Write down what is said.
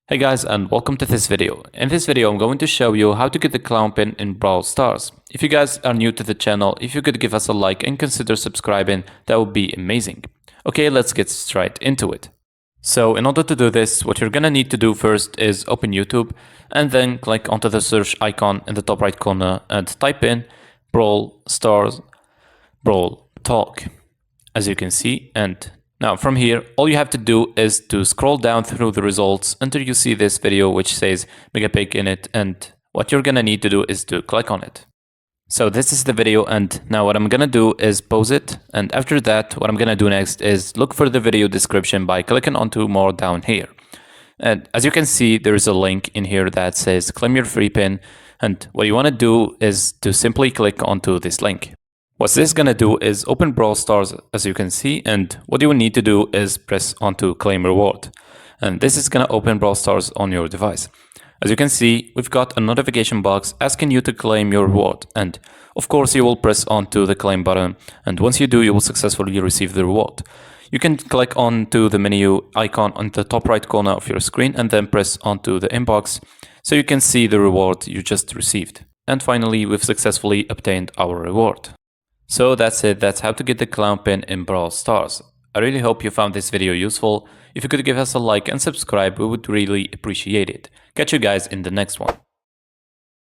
Hey guys, and welcome to this video. In this video, I'm going to show you how to get the clown pin in Brawl Stars. If you guys are new to the channel, if you could give us a like and consider subscribing, that would be amazing. Okay, let's get straight into it. So in order to do this, what you're gonna need to do first is open YouTube and then click onto the search icon in the top right corner and type in Brawl Stars Brawl Talk, as you can see. And now from here, all you have to do is to scroll down through the results until you see this video which says Mega Pig in it, and what you're gonna need to do is to click on it. So this is the video, and now what I'm gonna do is pause it, and after that what I'm gonna do next is look for the video description by clicking onto more down here. And as you can see, there is a link in here that says claim your free pin, and what you want to do is to simply click onto this link. What this is going to do is open Brawl Stars, as you can see, and what you will need to do is press onto claim reward. And this is going to open Brawl Stars on your device. As you can see, we've got a notification box asking you to claim your reward, and of course you will press onto the claim button, and once you do, you will successfully receive the reward. You can click onto the menu icon on the top right corner of your screen and then press onto the inbox so you can see the reward you just received. And finally, we've successfully obtained our reward. So that's it, that's how to get the clown pin in Brawl Stars. I really hope you found this video useful. If you could give us a like and subscribe, we would really appreciate it. Catch you guys in the next one.